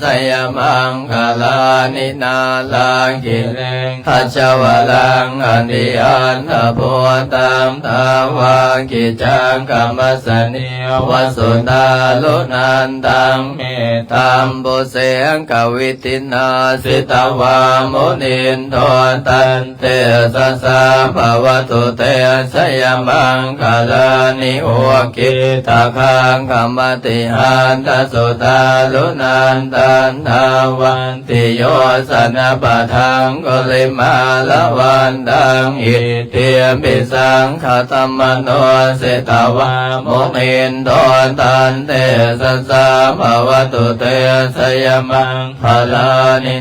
สยมังคลานินาลังกิเลงทัชวลังอันติอันทโพตัมทาวากิจังกัมมสเนวสุตาลุนันตังเมตัมบุเสงกวิตินาสิตวามุนินโทตันเตสสะภวตุเตสยมังคลานิโอกิตาคังคัมมติหันตสุตาลุนันตันทาวันติโยสนะปะทังกุลิมาละวันตังอิติยปิสังขตมโนสิตวามุนินโทตันเตสสะภวตุเตสยมังคลานิ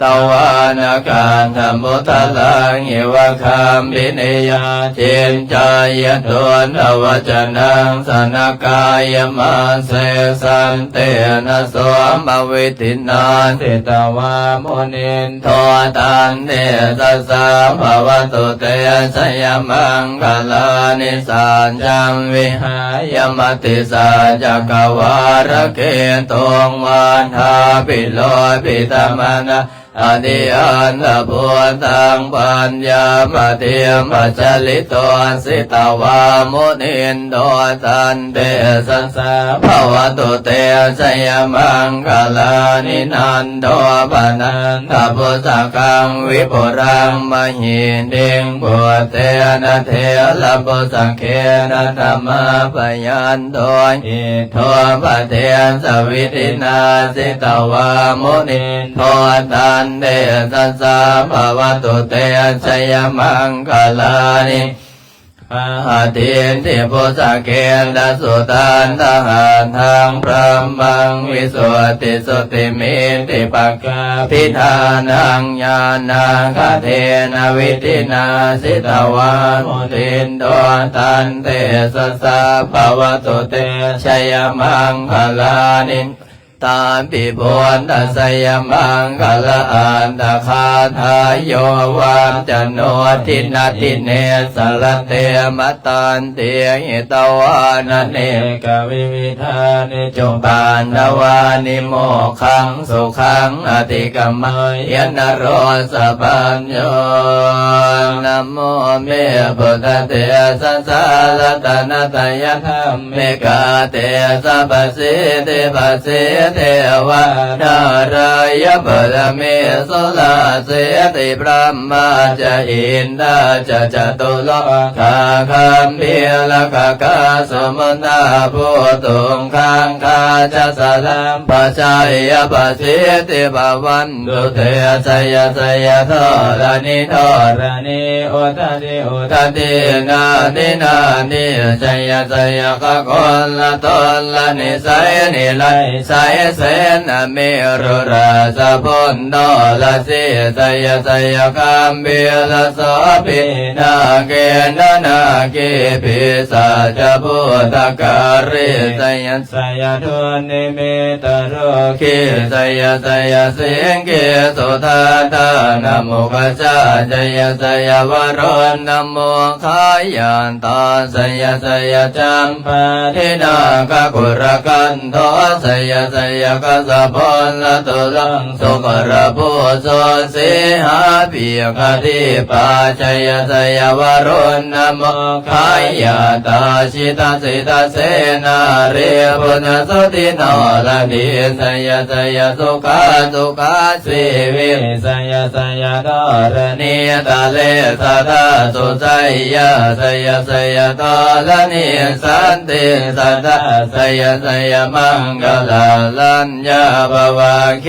ตวานาการธรรมุตลังหิวะคามบิเนยาจินจายโดนอวจนังสนกายมาเสสันเตนะสวมวิตินาสิตวามุนินโทตันเตสัสสะภวตุเตสยมังคลานิสัญจังวิหายมติสัจจกวารเกตงวันทาปิโลปิตมนะอธิอันตพุตังปัญญามเทียมจลิตโตสิตวามุนินโดตันเตสัสสะภวตุเตชยมังคลานินันโดปนันทพุสกังวิปุรังมหิดิงปุเตนะเทลปุสเกนะธรรมปยันโตอิโทปเทสวิตินาสิตวามุนินโทตันเตสัสสะภวตุเตชยมังคลานิอาทินติปุสเกณสุตันทหารทางพระมังวิสุทธิสุติมิติปักกาพิธานังญาณังคเทนะวิตินาสิตวามุนินโดตันเตสัสสะภวตุเตชยมังคลานิต ตาปิบุญตัสยมังคลอันตคาทายโยวามจโนทินาทิเนสรเตมตันเตหิตวานเนกวิวิธานิจุปานนวานิโมขังสุขังอติกมายนโรสปัญโยนะโมเมพุทธเตสัสสะรัตนะตยธรรมเมกาเตสัพพสิเตปัสสิเทวะนารายะปัตเมสุลาเสติพระมาจะอินดาจะจตุโลกาคัมเพียลกกาสมุนนาภูตุงคังคาจะสลัมปัจจายปัสสิติภวันตุเตสยสยทอรานิทอรานิอุทานิอุทานินานินานิสยสยกะคนละตนละนิสัยนิไลสัยเสนเมรุราสะพุนโนละสิสยสยคัมเบลสะปินาเกนนาเกปิสัจพุทธการิสยสยทุนิเมตโรคิสยสยสิงเกสุทาทานโมกจาจยสยวรนโมขาย ยันตาสยสยจัมปะเทนากะกุรกันโทสยสยกะสะพลละตุลังสุกระภูโสสิหาปิยกติปาชยสยวรุณนโมขายาตาชิตาสิตาเสนาเรปุณสุติโนละดิสยสยสุขาสุขาสิวิสยสยดารณีตาเลสะทาสุสยสยสยตาลนิสันติสัตตะสยสยมังกลาลัญญาภวะเข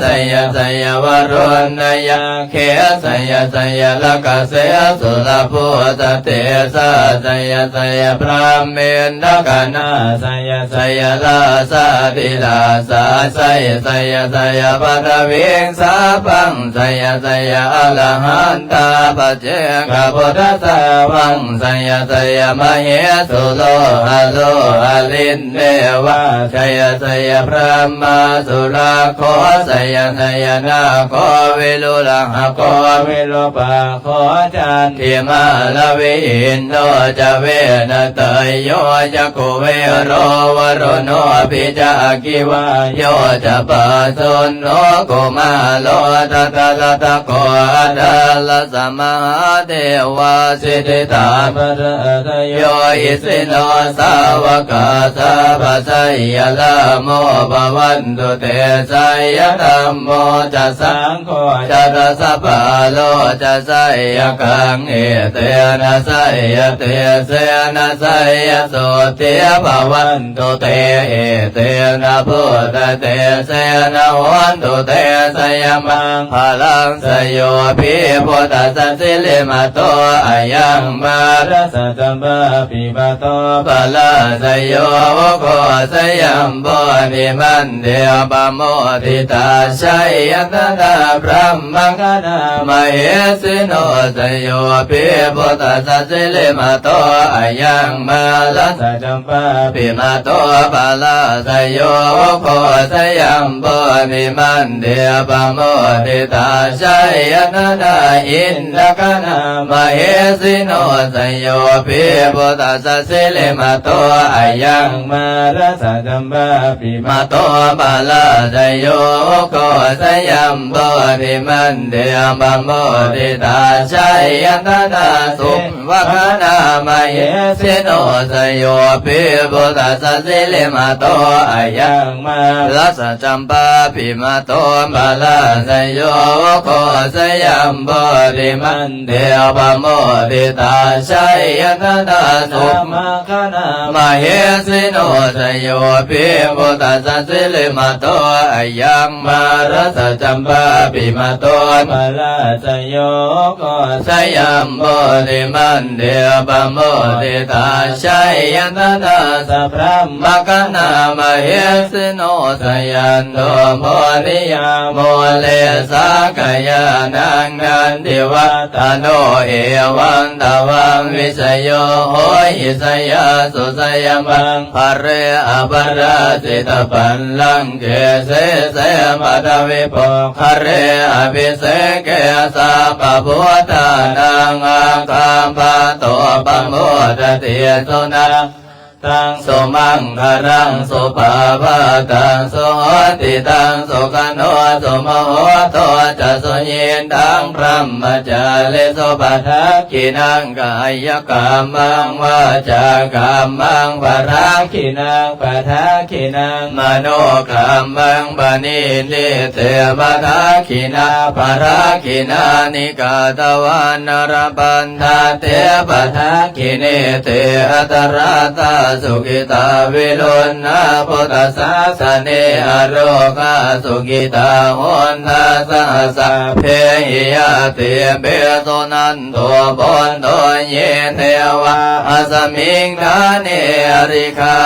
สยสยวรุณยะเขสยสยละกะเสสุลพุทธเตสะสยสยพระเมนทกนาสยสยลาสาติลาสาสยสยสยปัตวิงสาปังสยสยอรหันตาปัจเจกพุทธสาวังสยสยมเหสุโลหะโลหะลินเดวะสยสยพระมาสุราโคสยสยนาโควิลุลังหะโควิลุปะโคจันทิมาลวิอินโนจะเวนะเตยโยจะกุเวโรวโรโนปิจากิวาโยจะปัสสุนโนกุมาโลตตะละตะโกอะดาลสมหาเทวาสิทธิตาปะระทะโยอิสิโนสาวกาสาปะสัยยะละโมภวันตุเตสัยยะธัมโมจะสังโฆจะรสปะโลจะสัยยะกังเอเตนะสัยยะเตเสนะสัยยะโสติภวันตุเตเอเตนะพุทธเตเสนะวันตุเตสยมังพลังสยโยภิพุทธสันสิลิมาโตอายังมารัสจัมปะปิปะโตพลังสยโยโกสยัมโพนิมันเดียปโมทิตาชัยยตตาพระมังคณามเหสิโนสยโยภิพุทธสันสิลิมาโตอายังมารัสจัมปะปิมาโตพลังสยโยโกสยัมโพนิมันเดียปโมทิตาชัยยตตาอินทกนามเหสิโนสยโยภิพุทธสัสสิลิมาโตอายังมารัสจัมปะปิมาโตปาลาสยโยโกสยัมโพธิมันเดียปโมทิตาชัยยตตาสุวะคณามเหสิโนสยโยภิพุทธสัสสิลิมาโตอายังมารัสจัมปะปิมาโตปาลาสยโยโกสยัมโพธิมันเดียปโมทิตาชัยยตตาสุมาคณามเหสิโนสยโยภิพุทธสัสสิลิมาโตอายังมารัสจัมปะปิมาโตปาลาสยโยโกสยัมโพธิมันเดียปโมทิตาชัยยตตาสัพพะมะคณาม มเหสิโนสยันโตโพธิยาโมเลสากยานังนันทิวัตโนเอวังตวังวิสโยโหหิสยาสุสยมังภเรอภราสิตปันลังเกเสเสมัตวิโปภเรอภิเสเกสาปะพุทธานังอาคาปะโตปะโมทเตียสุนังตังสุมังคารังสุภาพาตังสุโหติตังสุขันโนสุมโหโตจะสุญินตังพระมจาริสุปัฏฐกินังกายกรรมังวาจากรรมังปะทักขินังปะทักขินังมโนกรรมังปณินิเตปะทักขินาปะทักขินานิกาตวันนรปันธาเตปะทักขิเนเตอัตราตาสุกิตาวิรุณนาพุทธศาสเนอโรกาสุกิตาโหนทัสสะสัพเพหิยติเบโสนันโตบนโตเยเทวาอสมิงทาเนอริคา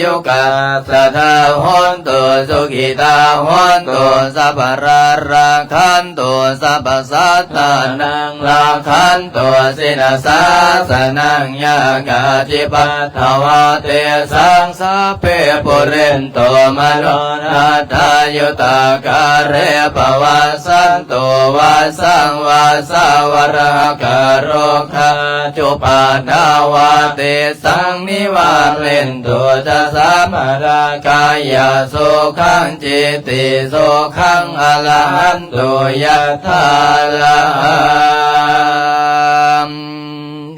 ยุกาสัทธาโหนตุสุกิตาโหนตุสัพพราราคันตุสัพพสัตตานังราคันตุสินาสาสนังยากาจิปัตถวาเตสังสะเพปุเรนโตมโนนาทายุตากาเรปวัสสันโตวาสังวาสาวราคาโรคาจุปาดาวาเตสังนิวาเรนโตจะสามรากายาโสขังจิติโสขังอรหันตุยัตถาลัง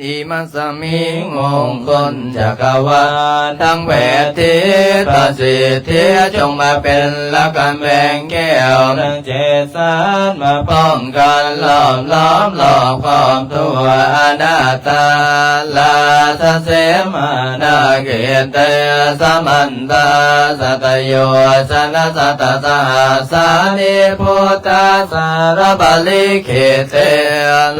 อิมัสสมิงมงคลจักรวาลทั้งแปดทิศประสิทธิจงมาเป็นละกันแบ่งแก้วทั้งเจสานมาป้องกันล้อมหลอกความตัวอนาตตาลาทเสมานาเกเตสมันตาสัตโยชนะสัตตาสานิพุทธาสารบาลิเขเต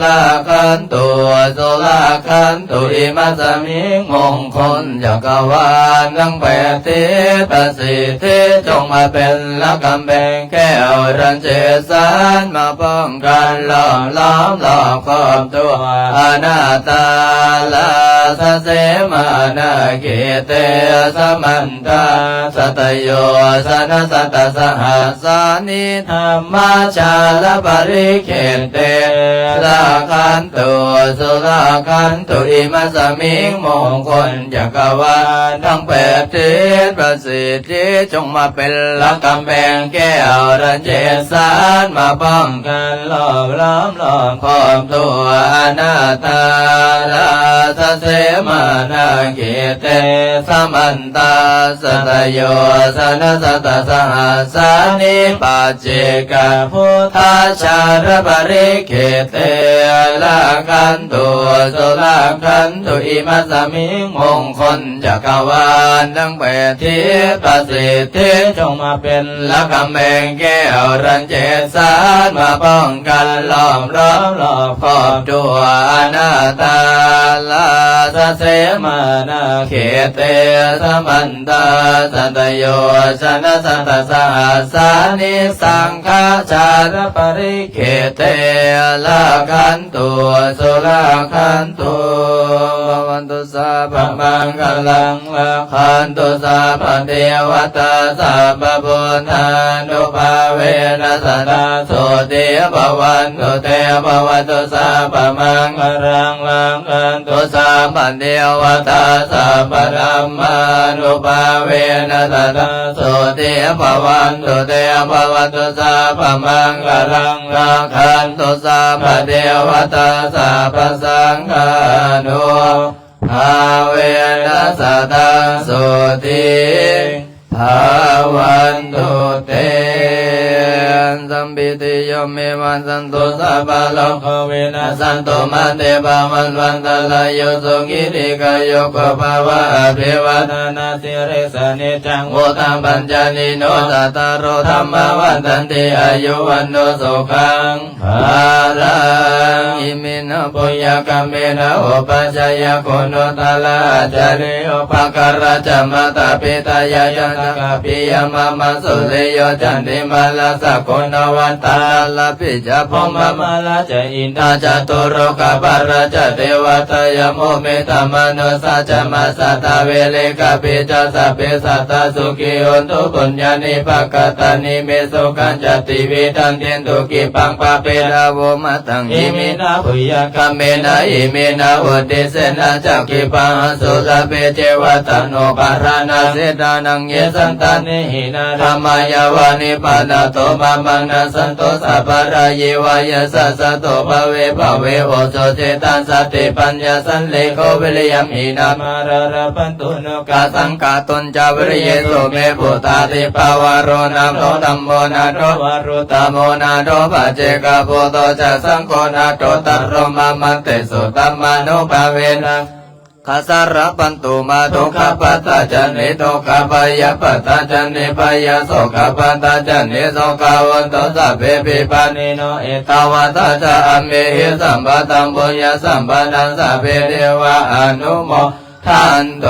ลาคันตัวโสลาคันตุอิมัสสมิงมงคลจักรวาลทั้งแปดทิศประสิทธิจงมาเป็นละกำแพงแก้วรันเจสานมาป้องกันล้อมหลอกความตัวอนาตตาลาสเสมานาเกเตสมันตาสัตโยสนะสัตตสหัสสานิธรรมชาลปริเขเตลาคันตุสุลาคันตุอิมัสสมิงมงคลจักรวาลทั้งแปดทิศประสิทธิจงมาเป็นละกำแพงแก้วรันเจสานมาป้องกันล้อมความตัวอนาตตาลาสเสมานาเกเตสมันตาสัตโยสนะสัตตสหัสสานิปัจเจกพุทธาชาระปริเขเตลาคันตุสุลาคันตุอิมัสสมิงมงคลจักรวาลทั้งแปดทิศประสิทธิจงมาเป็นละกำแพงแก้วรันเจสานมาป้องกันล้อมรอบครอบตัวอนาตตาลาสเสมานาเขเตสมันตาสัตโยชนะสัตตสหัสสานิสังฆาชาลปริเขเตลาคันตุสุลาคันตุภวันตุสัพพมังคลังละคันตุสัพพเทวตาสัพพพุทธานุภาเวนัสสะโสติภวันตุเตภวันตุสัพพมังคลังละคันตุสัพพเทวตาสัพพธัมมานุภาเวนัสสะโสติภวันตุเตภวันตุสัพพมังคลังละคันตุสัพพเทวตาสัพพสังฆานุภาเวนัสสะโสติภวันตุเตสั สัมปิติโยเมวันสันตุสัพพะโลก โควินาศ สันตุมาเตปะวันวันตะลายโยสุขิริกายโยโกภาวะอภิวาท นานาสิริสนิจัง โมตังปัญจนิโนสัตตารโรธรรมวันตันติอายุวันโนสุขังภาลังอิมินะปุญญกรรมเมนะอุปัชฌายโกโนตาลาจาริโอภการะจมัตตาปิตายายันตกปิยมะมะสุริโยจันติมาลาสกุณวันตาลาปิจพมะ มาลาจะอิน นาจตุโรกปาราจเทวตายโมเมตมโนสัจมาสัตเวเลกปิจสัพเพสัตตสุขิโอนตุปุญญานิภกตานิเมสุขันจติวิทันเทนตุกิปังปะเปราโวมะตัง อิ อิ มิ มิ นาภุย กเมนะอิเมนะอุติเสนะจักขิปังสุลเปเจวตโนปารานาเสดานังเยสันตานิหินาธรรมายาวานิปานาโตมามังนาสันโตสัพพะราเยวายสัสสะโตภเวภเวโอโสเจตันสติปัญญาสันเลโกวิริยมหินา มาราราปันตุโน กาสังกาตุนจาวิริเยสุเมปุตตาติปาวารโรนามโตธัมโมนาโต วารุ ตโมนาโตปัจเจกาโพโตจะสังโฆนาโตตัรโรมามันเตสุตัมมานุภาเวนะขาสารปันตุมาตุขปัตตาจันนิโตขปายะปัตตาจันนิปายะโสขปัตตาจันนิโสขวันโตสัพเพปิปานิ โนเอ ตาวตาจะอเมหิสัมปะตังปุญญสัมปะนังสัพเพเทวะอนุโมทันโต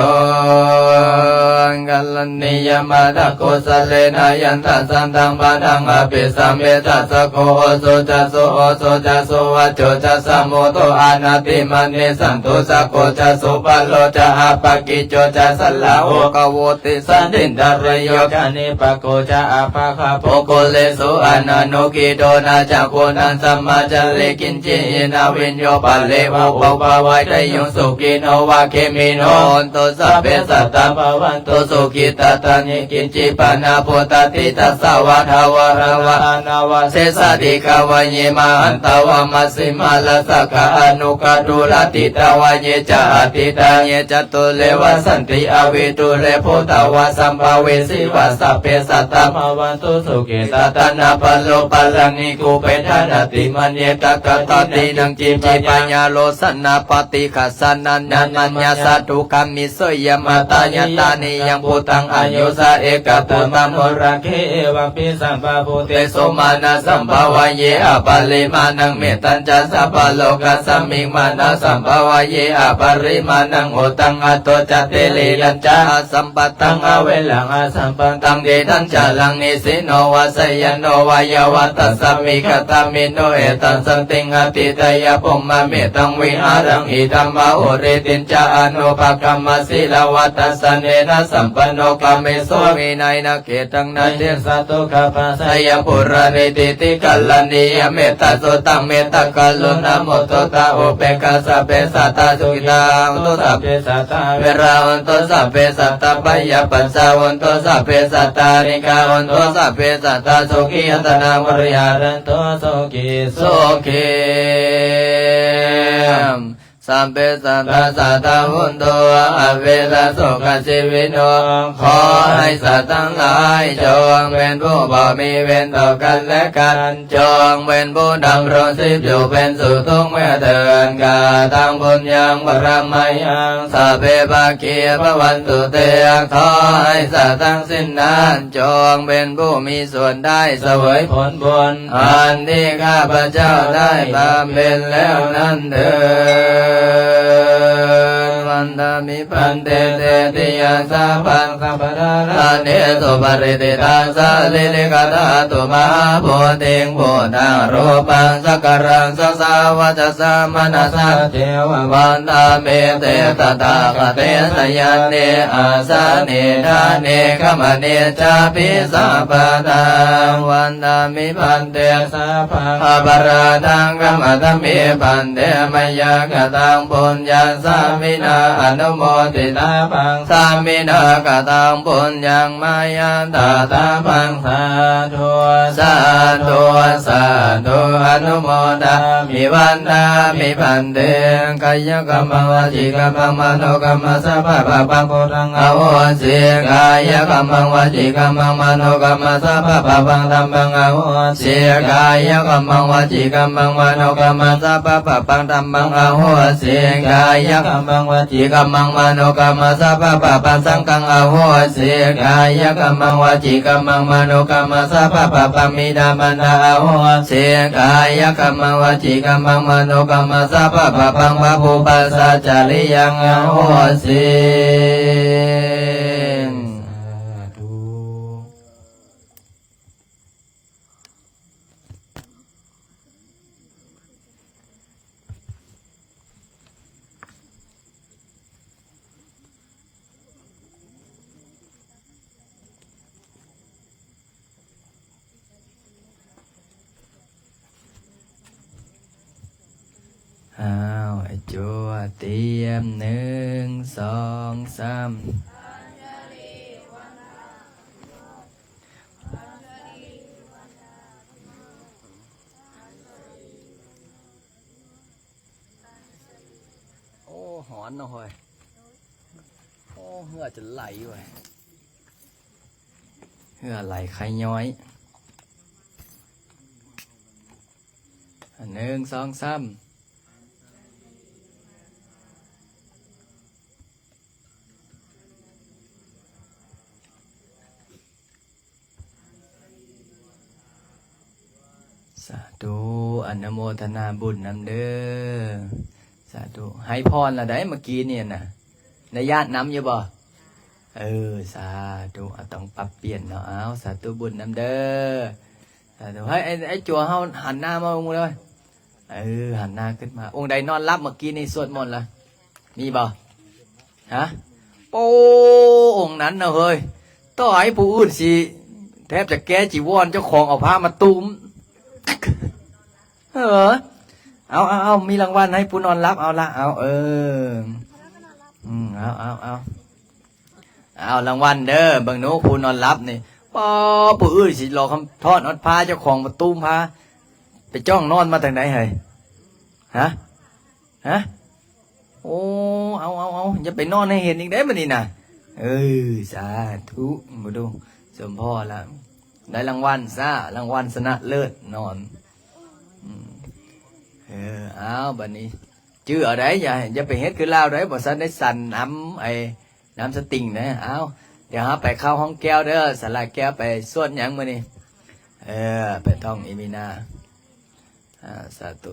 กัลนิยมาตะโกสเลนะยันตัสสันตังปะทังอภิสัมเมตัสสะโกโอโสจัสโสโอโสจัสโสวัจโจจัสสะโมโตอานาติมันเนสันตุสะโกจัสโสปัลโลจะอาปะกิโจจัสสะลาโอกโวติสันตินดารโย กานิปโกจะอาภาคา โพโกเลสุอนันโนกิโดนาจักโกนันสัมมาจัลเลกินจินาวินโยปัลเลวะวะวะวะไตยงสุกิโนวะเคมิโนอนโตสัพเพสัตตาภวันโตสุขิตตานิกินจิปานาโพตติตัสสะวะทาวะระวะ นาวา เสสะติกาวะเยมาอันตวะมัสสิมาลสะกะอนุกตุลติตาวะเยจะอติตาเยจตุเลวะสันติอวิตุเลโพตาวะสัมภเวสีวะสัพเพสัตตา ภวันตุสุขิ ตาตนาปโลปัลลังนิกูเปทานาติมันเยตกะตตินังจิจิปัญญาโลสนาปฏิคัสสนันนันนัญญาสัตถุกามิโสยมาตายตานิยังพุตังอโยสะเอกปุตตม รังเคเอวังปิสัมปะพุเต เตโสมานะสัมภาวะเยอปาลิมานังเมตัญจะสัพพะโลกัสสมิงมานะสัมภาวะเยอปาริมานังโอตังอัตโตจัตเตลิยัญจาสัมปตั ตั ง ง อ อ เว เวลังอาสัมปัน ตังเดทัญจาลังนิสิโนวาสยโนวายวัตสัมมิกตามิโนเอตัสสันติงอติตยปุมมะเมตังวิหารังอิธัมมะโอเรตินจาอนุปกรรมสิลวัตสเนนะสัมปันโนกามิโสวินัยนะเกตังนะเท สัตตุขปา ส สาย ยปุรานิติติกัลลนียเมตตาสุตังเมตตากัลลุนะโมโตตาโอเปกาสัพเพสัตตาสุขิตาอุตสัพ เปสัตตา เวราวันโตสัพเพสัตตาปยปัสสาวันโตสัพเพสัตตานิกาวันโตสัพเพสัตตาสุขียัตนาวริยา รันโตสุขิ สุขีสัมเปสัตตาสัตตาหุนโตอเวลาสุขชีวิโนขอให้สัตว์ทั้งหลายจงเป็นผู้บ่มีเวรต่อกันและกันจงเป็นผู้ดำรงชีพอยู่เป็นสุขทุกเมื่อเดินกาตังบุญยังบารมียังสัพเพปะเกียพวันตุเตขอให้สัตว์ทั้งสิ้นนั้นจงเป็นผู้มีส่วนได้เสวยผลบุญอันที่ข้าพเจ้าได้บำเพ็ญแล้วนั้นเถิดวันธามิปันเตเตติยาสาพังสัพพะรา เนสุปริติตาสะลิลิกตาตุมหาโพธิงโพธังรูปังสักการังสัสสาวะจัสสะมนัสสะ เทวะ วันตาเมเตตตาคเตสยันเนอาสาเนทาเนขมเนจาปิสัพพะตังวันตามิปันเต สัพพะ อาปราทังขมตมิปันเตมยกตังปุญญาสามินา อนุโมทิตาปังสามินากตังปุญญังมายันตตาปัง สาธุ สาธุสาธุอนุโมทามิวันนามิพันเตกายกรรมวจีกรรมมโนกรรมสัพพะปังโพธังอโหสิกายกรรมวจีกรรมมโนกรรมสัพพะปังธัมมังอโหสิกายกรรมวจีกรรมมโนกรรมสัพพะปังธัมมังอโหสิกายกรรมวจีกรรมมโนกรรมสัพพะปังสังฆังอโหสิกายกรรมวจีกรรมมโนกรรมสัพพะปังมิดามันอโหสิกายกรรมวจีกรรมมโนกรรมสัพพะปังพระภูปัสสะจาริยังอโหสิ สาธุ อ้าวไอ้จัวเตรียม1 2 3โอ้หอนเนาะเฮ้ยโอ้เหือจะไหลเว้ยเหือไหลไข่ย้อย1 2 3สาธุอนุโมทนาบุญนำเด้อสาธุให้พรละได้เมื่อกี้เนี่ยนะในญาติน้ำอยู่บ่สาธุต้องปรับเปลี่ยนเนาะเอาสาธุบุญนำเด้อสาธุให้ไอ้จัวเฮาหันหน้ามาองค์เลยหันหน้าขึ้นมาองค์ใดนอนรับเมื่อกี้นี่สวดมนต์ละมีบ่ฮะโอ้องค์นั้นนะเฮ้ยต่อให้ผู้อื่นสิแทบจะแก้จีวรเจ้าของเอาผ้ามาตุ้มเอามีรางวัลให้ผู้นอนรับเอาละเอาเอารางวัลเด้อบางโน้ผู้นอนรับนี่ป้อผู้อื่นสิรอคำทอดนอดผ้าเจ้าของมาตุ้มผ้าไปจ้องนอนมาทางไหนเฮ้ยฮะโอ้เอาอย่าไปนอนให้เห็นอีกได้มานี่นะสาธุมาดูสมพ่อละได้รางวัลซะรางวัลชนะเลิศนอนเอาบัดนี้ชื่ออะไรอย่าไปเฮ็ดคือลาวได้บ่ซันได้สั่นน้ำสติงนะเอาเดี๋ยวหาไปเข้าห้องแก้วเด้อสลายแก้วไปสวดหยังมื้อนี้ไปท่องอิมินาสาธุ